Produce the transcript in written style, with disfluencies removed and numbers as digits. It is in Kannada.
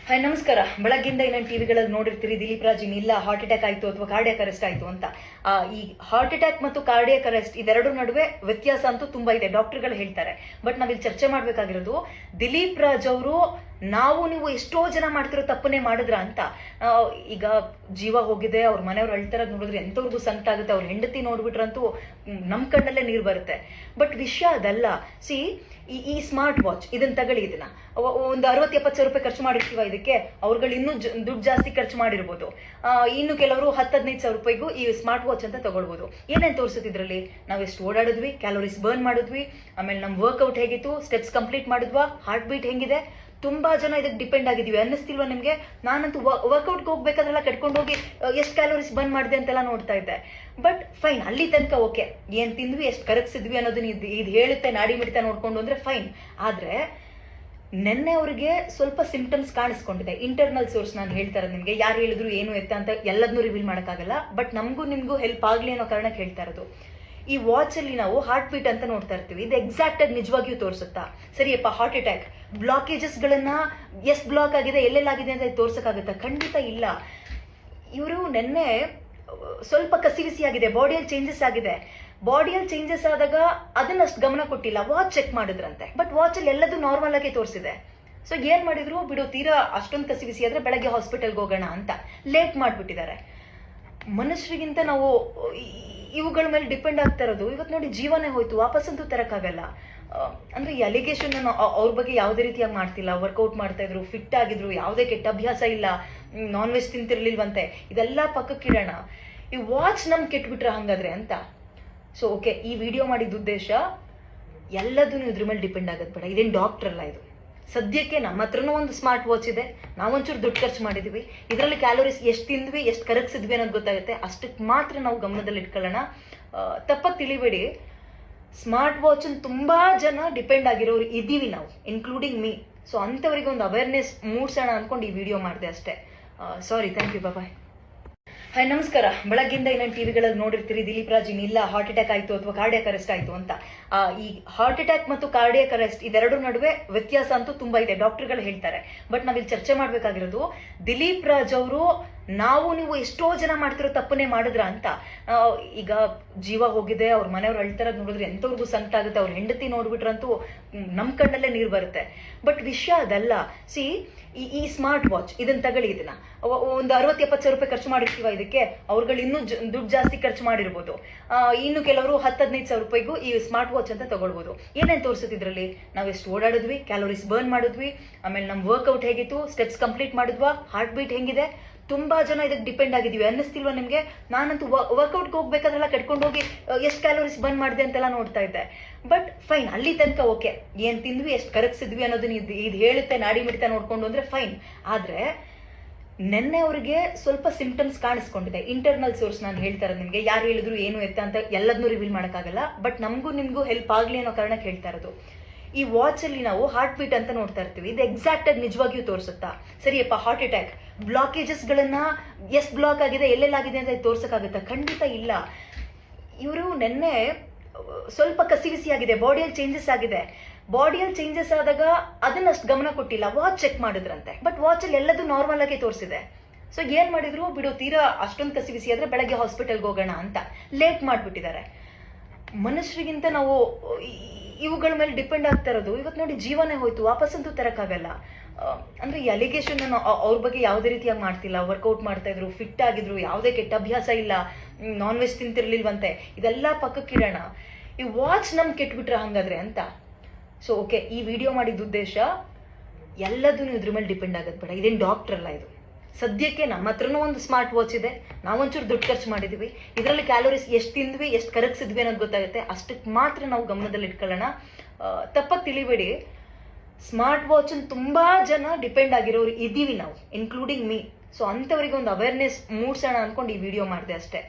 ಹಾಯ್ ನಮಸ್ಕಾರ. ಬೆಳಗ್ಗಿಂದ ಇನ್ನೇನು ಟಿವಿಗಳಲ್ಲಿ ನೋಡಿರ್ತೀರಿ, ದಿಲೀಪ್ ರಾಜ್ ಇಲ್ಲ ಹಾರ್ಟ್ ಅಟ್ಯಾಕ್ ಆಯಿತು ಅಥವಾ ಕಾರ್ಡಿಯಾಕ್ ಅರೆಸ್ಟ್ ಆಯಿತು ಅಂತ. ಈ ಹಾರ್ಟ್ ಅಟ್ಯಾಕ್ ಮತ್ತು ಕಾರ್ಡಿಯಾಕ್ ಅರೆಸ್ಟ್ ಇದೆರಡು ನಡುವೆ ವ್ಯತ್ಯಾಸ ಅಂತೂ ತುಂಬಾ ಇದೆ, ಡಾಕ್ಟರ್ಗಳು ಹೇಳ್ತಾರೆ. ಬಟ್ ನಾವಿಲ್ಲಿ ಚರ್ಚೆ ಮಾಡಬೇಕಾಗಿರೋದು, ದಿಲೀಪ್ ರಾಜ್ ಅವರು ನೀವು ಎಷ್ಟೋ ಜನ ಮಾಡ್ತಿರೋ ತಪ್ಪನ್ನೇ ಮಾಡಿದ್ರ ಅಂತ. ಈಗ ಜೀವ ಹೋಗಿದೆ, ಅವ್ರ ಮನೆಯವ್ರು ಅಳ್ತಾರದ್ ನೋಡಿದ್ರೆ ಎಂತವ್ರಿಗೂ ಸಂಕಟ ಆಗುತ್ತೆ. ಅವ್ರ ಹೆಂಡತಿ ನೋಡ್ಬಿಟ್ರಂತೂ ನಮ್ ಕಣ್ಣಲ್ಲೇ ನೀರು ಬರುತ್ತೆ. ಬಟ್ ವಿಷಯ ಅದಲ್ಲ. ಈ ಸ್ಮಾರ್ಟ್ ವಾಚ್ ಇದನ್ನ ತಗೊಳ್ಳಿ, ಇದನ್ನ ಒಂದು 60-70 ಸಾವಿರ ರೂಪಾಯಿ ಖರ್ಚು ಮಾಡಿರ್ತೀವ ಇದಕ್ಕೆ, ಅವ್ರುಗಳು ಇನ್ನೂ ದುಡ್ಡು ಜಾಸ್ತಿ ಖರ್ಚು ಮಾಡಿರ್ಬೋದು. ಇನ್ನು ಕೆಲವರು 10-15 ಸಾವಿರ ರೂಪಾಯಿಗೂ ಈ ಸ್ಮಾರ್ಟ್ ವಾಚ್ ಅಂತ ತಗೊಳ್ಬೋದು. ಏನೇನು ತೋರಿಸುತ್ತಿದ್ರಲ್ಲಿ, ನಾವು ಎಷ್ಟು ಓಡಾಡಿದ್ವಿ, ಕ್ಯಾಲೋರೀಸ್ ಬರ್ನ್ ಮಾಡಿದ್ವಿ, ಆಮೇಲೆ ನಮ್ ವರ್ಕ್ಔಟ್ ಹೇಗಿತ್ತು, ಸ್ಟೆಪ್ಸ್ ಕಂಪ್ಲೀಟ್ ಮಾಡಿದ್ವಾ, ಹಾರ್ಟ್ ಬೀಟ್ ಹೆಂಗಿದೆ. ತುಂಬಾ ಜನ ಇದಕ್ಕೆ ಡಿಪೆಂಡ್ ಆಗಿದೀವಿ, ಅನ್ನಿಸ್ತಿಲ್ವಾ ನಿಮ್ಗೆ? ನಾನಂತೂ ವರ್ಕೌಟ್ಗೆ ಹೋಗ್ಬೇಕಾದ್ರೆಲ್ಲ ಕಟ್ಕೊಂಡು ಹೋಗಿ ಎಷ್ಟು ಕ್ಯಾಲೋರೀಸ್ ಬರ್ನ್ ಮಾಡಿದೆ ಅಂತೆಲ್ಲ ನೋಡ್ತಾ ಇದ್ದೆ. ಬಟ್ ಫೈನ್, ಅಲ್ಲಿ ತನಕ ಓಕೆ, ಏನ್ ತಿಂದ್ವಿ, ಎಷ್ಟು ಕರಗಿಸಿದ್ವಿ ಅನ್ನೋದನ್ನ ಇದು ಹೇಳುತ್ತೆ, ನಾಡಿ ಮಿಡಿತ ನೋಡ್ಕೊಂಡು ಅಂದ್ರೆ ಫೈನ್. ಆದ್ರೆ ನೆನ್ನೆ ಅವ್ರಿಗೆ ಸ್ವಲ್ಪ ಸಿಂಪ್ಟಮ್ಸ್ ಕಾಣಿಸ್ಕೊಂಡಿದೆ. ಇಂಟರ್ನಲ್ ಸೋರ್ಸ್ ನಾನು ಹೇಳ್ತಾರೆ ನಿಮ್ಗೆ, ಯಾರು ಹೇಳಿದ್ರು ಏನು ಎತ್ತ ಅಂತ ಎಲ್ಲದನ್ನೂ ರಿವೀಲ್ ಮಾಡೋಕ್ಕಾಗಲ್ಲ. ಬಟ್ ನಮಗೂ ನಿಮ್ಗೂ ಹೆಲ್ಪ್ ಆಗ್ಲಿ ಅನ್ನೋ ಕಾರಣಕ್ಕೆ ಹೇಳ್ತಾ ಇರೋದು. ಈ ವಾಚ್ ಅಲ್ಲಿ ನಾವು ಹಾರ್ಟ್ ಬೀಟ್ ಅಂತ ನೋಡ್ತಾ ಇರ್ತೀವಿ, ಇದು ಎಕ್ಸಾಕ್ಟ್ ಆಗಿ ನಿಜವಾಗಿಯೂ ತೋರಿಸುತ್ತಾ? ಸರಿಯಪ್ಪ, ಹಾರ್ಟ್ ಅಟ್ಯಾಕ್ ಬ್ಲಾಕೇಜಸ್ ಗಳನ್ನ ಎಷ್ಟು ಬ್ಲಾಕ್ ಆಗಿದೆ, ಎಲ್ಲೆಲ್ಲಾಗಿದೆ ಅಂತ ತೋರ್ಸಕ್ಕಾಗುತ್ತಾ? ಖಂಡಿತ ಇಲ್ಲ. ಇವರು ನಿನ್ನೆ ಸ್ವಲ್ಪ ಕಸಿವಿಸಿ ಆಗಿದೆ, ಬಾಡಿಯಲ್ಲಿ ಚೇಂಜಸ್ ಆಗಿದೆ. ಬಾಡಿಯಲ್ಲಿ ಚೇಂಜಸ್ ಆದಾಗ ಅದನ್ನಷ್ಟು ಗಮನ ಕೊಟ್ಟಿಲ್ಲ, ವಾಚ್ ಚೆಕ್ ಮಾಡಿದ್ರಂತೆ. ಬಟ್ ವಾಚ್ ಅಲ್ಲಿ ಎಲ್ಲದೂ ನಾರ್ಮಲ್ ಆಗಿ ತೋರಿಸಿದೆ. ಸೊ ಏನ್ ಮಾಡಿದ್ರು, ಬಿಡು, ತೀರಾ ಅಷ್ಟೊಂದು ಕಸಿವಿಸಿ ಆದ್ರೆ ಬೆಳಗ್ಗೆ ಹಾಸ್ಪಿಟಲ್ಗೆ ಹೋಗೋಣ ಅಂತ ಲೇಟ್ ಮಾಡ್ಬಿಟ್ಟಿದ್ದಾರೆ. ಮನುಷ್ಯರಿಗಿಂತ ನಾವು ಇವುಗಳ ಮೇಲೆ ಡಿಪೆಂಡ್ ಆಗ್ತಾ ಇರೋದು. ಇವತ್ತು ನೋಡಿ, ಜೀವನೇ ಹೋಯ್ತು, ವಾಪಸ್ಸಂತೂ ತರಕ್ಕಾಗಲ್ಲ. ಅಂದ್ರೆ ಈ ಅಲಿಗೇಷನ್ ಅವ್ರ ಬಗ್ಗೆ ಯಾವುದೇ ರೀತಿಯಾಗಿ ಮಾಡ್ತಿಲ್ಲ. ವರ್ಕೌಟ್ ಮಾಡ್ತಾ ಇದ್ರು, ಫಿಟ್ ಆಗಿದ್ರು, ಯಾವುದೇ ಕೆಟ್ಟ ಅಭ್ಯಾಸ ಇಲ್ಲ, ನಾನ್ ವೆಜ್ ತಿಂತಿರ್ಲಿಲ್ವಂತೆ. ಇದೆಲ್ಲ ಪಕ್ಕಕ್ಕಿಡೋಣ, ಈ ವಾಚ್ ನಮ್ ಕೆಟ್ಬಿಟ್ರೆ ಹಂಗಾದ್ರೆ ಅಂತ. ಸೊ ಓಕೆ, ಈ ವಿಡಿಯೋ ಮಾಡಿದ ಉದ್ದೇಶ ಎಲ್ಲದೂ ಇದ್ರ ಮೇಲೆ ಡಿಪೆಂಡ್ ಆಗೋದು ಬೇಡ. ಇದೇನು ಡಾಕ್ಟರ್ ಅಲ್ಲ ಇದು. ಸದ್ಯಕ್ಕೆ ನಮ್ಮ ಹತ್ರನೂ ಒಂದು ಸ್ಮಾರ್ಟ್ ವಾಚ್ ಇದೆ, ನಾವೊಂಚೂರು ದುಡ್ಡು ಖರ್ಚು ಮಾಡಿದೀವಿ, ಇದರಲ್ಲಿ ಕ್ಯಾಲೋರೀಸ್ ಎಷ್ಟು ತಿಂದ್ವಿ, ಎಷ್ಟು ಕರಗಿಸಿದ್ವಿ ಅನ್ನೋದು ಗೊತ್ತಾಗುತ್ತೆ. ಅಷ್ಟಕ್ಕೆ ಮಾತ್ರ ನಾವು ಗಮನದಲ್ಲಿ ಇಟ್ಕೊಳ್ಳೋಣ. ತಪ್ಪಾಗಿ ತಿಳಿಬೇಡಿ, ಸ್ಮಾರ್ಟ್ ವಾಚ್ ತುಂಬಾ ಜನ ಡಿಪೆಂಡ್ ಆಗಿರೋರು ಇದೀವಿ ನಾವು, ಇನ್ಕ್ಲೂಡಿಂಗ್ ಮೀ. ಸೊ ಅಂಥವ್ರಿಗೆ ಒಂದು ಅವೇರ್ನೆಸ್ ಮೂಡ್ಸೋಣ ಅನ್ಕೊಂಡು ಈ ವಿಡಿಯೋ ಮಾಡಿದೆ ಅಷ್ಟೇ. ಸಾರಿ, ಥ್ಯಾಂಕ್ ಯು, ಬಾಯ್. ಹಾಯ್ ನಮಸ್ಕಾರ. ಬೆಳಗ್ಗಿಂದ ಇನ್ನೇನು ಟಿವಿಗಳಲ್ಲಿ ನೋಡಿರ್ತೀರಿ, ದಿಲೀಪ್ ರಾಜ್ ಇಲ್ಲ ಹಾರ್ಟ್ ಅಟ್ಯಾಕ್ ಆಯಿತು ಅಥವಾ ಕಾರ್ಡಿಯಾಕ್ ಅರೆಸ್ಟ್ ಆಯಿತು ಅಂತ. ಈ ಹಾರ್ಟ್ ಅಟ್ಯಾಕ್ ಮತ್ತು ಕಾರ್ಡಿಯಾಕ್ ಅರೆಸ್ಟ್ ಇದೆರಡು ನಡುವೆ ವ್ಯತ್ಯಾಸ ಅಂತೂ ತುಂಬಾ ಇದೆ, ಡಾಕ್ಟರ್ಗಳು ಹೇಳ್ತಾರೆ. ಬಟ್ ನಾವಿಲ್ಲಿ ಚರ್ಚೆ ಮಾಡಬೇಕಾಗಿರೋದು, ದಿಲೀಪ್ ರಾಜ್ ಅವರು ನೀವು ಎಷ್ಟೋ ಜನ ಮಾಡ್ತಿರೋ ತಪ್ಪನ್ನೇ ಮಾಡಿದ್ರ ಅಂತ. ಈಗ ಜೀವ ಹೋಗಿದೆ, ಅವ್ರ ಮನೆಯವ್ರು ಅಳ್ತಾರದ್ ನೋಡಿದ್ರೆ ಎಂತವ್ರಿಗೂ ಸಂಕಟ ಆಗುತ್ತೆ. ಅವ್ರ ಹೆಂಡತಿ ನೋಡ್ಬಿಟ್ರಂತೂ ನಮ್ ಕಣ್ಣಲ್ಲೇ ನೀರು ಬರುತ್ತೆ. ಬಟ್ ವಿಷಯ ಅದಲ್ಲ. ಈ ಸ್ಮಾರ್ಟ್ ವಾಚ್ ಇದನ್ನ ತಗೊಳ್ಳಿ, ಇದನ್ನ ಒಂದು 60-70 ಸಾವಿರ ರೂಪಾಯಿ ಖರ್ಚು ಮಾಡಿರ್ತೀವ ಇದಕ್ಕೆ, ಅವ್ರುಗಳು ಇನ್ನೂ ದುಡ್ಡು ಜಾಸ್ತಿ ಖರ್ಚು ಮಾಡಿರ್ಬೋದು. ಇನ್ನು ಕೆಲವರು 10-15 ಸಾವಿರ ರೂಪಾಯಿಗೂ ಈ ಸ್ಮಾರ್ಟ್ ವಾಚ್ ಅಂತ ತಗೊಳ್ಬೋದು. ಏನೇನು ತೋರಿಸುತ್ತಿದ್ರಲ್ಲಿ, ನಾವು ಎಷ್ಟು ಓಡಾಡಿದ್ವಿ, ಕ್ಯಾಲೋರೀಸ್ ಬರ್ನ್ ಮಾಡಿದ್ವಿ, ಆಮೇಲೆ ನಮ್ ವರ್ಕ್ಔಟ್ ಹೇಗಿತ್ತು, ಸ್ಟೆಪ್ಸ್ ಕಂಪ್ಲೀಟ್ ಮಾಡಿದ್ವಾ, ಹಾರ್ಟ್ ಬೀಟ್ ಹೆಂಗಿದೆ. ತುಂಬಾ ಜನ ಇದಕ್ಕೆ ಡಿಪೆಂಡ್ ಆಗಿದೀವಿ, ಅನ್ನಿಸ್ತಿಲ್ವಾ ನಿಮ್ಗೆ? ನಾನಂತೂ ವರ್ಕೌಟ್ಗೆ ಹೋಗ್ಬೇಕಾದ್ರೆಲ್ಲ ಕಟ್ಕೊಂಡು ಹೋಗಿ ಎಷ್ಟು ಕ್ಯಾಲೋರೀಸ್ ಬರ್ನ್ ಮಾಡಿದೆ ಅಂತೆಲ್ಲ ನೋಡ್ತಾ ಇದ್ದೆ. ಬಟ್ ಫೈನ್, ಅಲ್ಲಿ ತನಕ ಓಕೆ, ಏನ್ ತಿಂದ್ವಿ, ಎಷ್ಟು ಕರಗಿಸಿದ್ವಿ ಅನ್ನೋದನ್ನ ಇದು ಹೇಳುತ್ತೆ, ನಾಡಿ ಮಿಡಿತ ನೋಡ್ಕೊಂಡು ಅಂದ್ರೆ ಫೈನ್. ಆದ್ರೆ ನೆನ್ನೆ ಅವ್ರಿಗೆ ಸ್ವಲ್ಪ ಸಿಂಪ್ಟಮ್ಸ್ ಕಾಣಿಸ್ಕೊಂಡಿದೆ. ಇಂಟರ್ನಲ್ ಸೋರ್ಸ್ ನಾನು ಹೇಳ್ತಾ ಇರೋದು ನಿಮ್ಗೆ, ಯಾರು ಹೇಳಿದ್ರು ಏನು ಎತ್ತ ಅಂತ ಎಲ್ಲದನ್ನೂ ರಿವೀಲ್ ಮಾಡೋಕ್ಕಾಗಲ್ಲ. ಬಟ್ ನಮಗೂ ನಿಮ್ಗೂ ಹೆಲ್ಪ್ ಆಗ್ಲಿ ಅನ್ನೋ ಕಾರಣಕ್ಕೆ ಹೇಳ್ತಾ ಇರೋದು. ಈ ವಾಚ್ ಅಲ್ಲಿ ನಾವು ಹಾರ್ಟ್ ಬೀಟ್ ಅಂತ ನೋಡ್ತಾ ಇರ್ತೀವಿ, ಇದು ಎಕ್ಸಾಕ್ಟ್ ಆಗಿ ನಿಜವಾಗಿಯೂ ತೋರಿಸುತ್ತಾ? ಸರಿಯಪ್ಪ, ಹಾರ್ಟ್ ಅಟ್ಯಾಕ್ ಬ್ಲಾಕೇಜಸ್ ಗಳನ್ನ ಎಷ್ಟು ಬ್ಲಾಕ್ ಆಗಿದೆ, ಎಲ್ಲೆಲ್ಲಾಗಿದೆ ಅಂತ ತೋರ್ಸಕ್ಕಾಗುತ್ತಾ? ಖಂಡಿತ ಇಲ್ಲ. ಇವರು ನಿನ್ನೆ ಸ್ವಲ್ಪ ಕಸಿವಿಸಿ ಆಗಿದೆ, ಬಾಡಿಯಲ್ಲಿ ಚೇಂಜಸ್ ಆಗಿದೆ. ಬಾಡಿಯಲ್ಲಿ ಚೇಂಜಸ್ ಆದಾಗ ಅದನ್ನಷ್ಟು ಗಮನ ಕೊಟ್ಟಿಲ್ಲ, ವಾಚ್ ಚೆಕ್ ಮಾಡಿದ್ರಂತೆ. ಬಟ್ ವಾಚ್ ಅಲ್ಲಿ ಎಲ್ಲದೂ ನಾರ್ಮಲ್ ಆಗಿ ತೋರಿಸಿದೆ. ಸೊ ಏನ್ ಮಾಡಿದ್ರು, ಬಿಡು, ತೀರಾ ಅಷ್ಟೊಂದು ಕಸಿವಿಸಿ ಆದ್ರೆ ಬೆಳಗ್ಗೆ ಹಾಸ್ಪಿಟಲ್ಗೆ ಹೋಗೋಣ ಅಂತ ಲೇಟ್ ಮಾಡ್ಬಿಟ್ಟಿದ್ದಾರೆ. ಮನುಷ್ಯರಿಗಿಂತ ನಾವು ಇವುಗಳ ಮೇಲೆ ಡಿಪೆಂಡ್ ಆಗ್ತಾ ಇರೋದು. ಇವತ್ತು ನೋಡಿ, ಜೀವನೇ ಹೋಯ್ತು, ವಾಪಸ್ಸಂತೂ ತರಕ್ಕಾಗಲ್ಲ. ಅಂದ್ರೆ ಈ ಅಲಿಗೇಷನ್ ಅವ್ರ ಬಗ್ಗೆ ಯಾವುದೇ ರೀತಿಯಾಗಿ ಮಾಡ್ತಿಲ್ಲ. ವರ್ಕೌಟ್ ಮಾಡ್ತಾ ಇದ್ರು, ಫಿಟ್ ಆಗಿದ್ರು, ಯಾವುದೇ ಕೆಟ್ಟ ಅಭ್ಯಾಸ ಇಲ್ಲ, ನಾನ್ ವೆಜ್ ತಿಂತಿರ್ಲಿಲ್ವಂತೆ. ಇದೆಲ್ಲ ಪಕ್ಕಕ್ಕಿಡೋಣ, ಈ ವಾಚ್ ನಮ್ ಕೆಟ್ಬಿಟ್ರೆ ಹಂಗಾದ್ರೆ ಅಂತ. ಸೊ ಓಕೆ, ಈ ವಿಡಿಯೋ ಮಾಡಿದ ಉದ್ದೇಶ ಎಲ್ಲದೂ ಇದ್ರ ಮೇಲೆ ಡಿಪೆಂಡ್ ಆಗೋದು ಬೇಡ. ಇದೇನು ಡಾಕ್ಟರ್ ಅಲ್ಲ ಇದು. ಸದ್ಯಕ್ಕೆ ನಮ್ಮ ಹತ್ರನೂ ಒಂದು ಸ್ಮಾರ್ಟ್ ವಾಚ್ ಇದೆ, ನಾವೊಂಚೂರು ದುಡ್ಡು ಖರ್ಚು ಮಾಡಿದೀವಿ, ಇದರಲ್ಲಿ ಕ್ಯಾಲೋರೀಸ್ ಎಷ್ಟು ತಿಂದ್ವಿ, ಎಷ್ಟು ಕರಗಿಸಿದ್ವಿ ಅನ್ನೋದು ಗೊತ್ತಾಗುತ್ತೆ. ಅಷ್ಟಕ್ಕೆ ಮಾತ್ರ ನಾವು ಗಮನದಲ್ಲಿ ಇಟ್ಕೊಳ್ಳೋಣ. ತಪ್ಪಾಗಿ ತಿಳಿಬೇಡಿ, ಸ್ಮಾರ್ಟ್ ವಾಚ್ ತುಂಬಾ ಜನ ಡಿಪೆಂಡ್ ಆಗಿರೋರು ಇದೀವಿ ನಾವು, ಇನ್ಕ್ಲೂಡಿಂಗ್ ಮೀ. ಸೊ ಅಂಥವ್ರಿಗೆ ಒಂದು ಅವೇರ್ನೆಸ್ ಮೂಡ್ಸೋಣ ಅನ್ಕೊಂಡು ಈ ವಿಡಿಯೋ ಮಾಡಿದೆ ಅಷ್ಟೇ.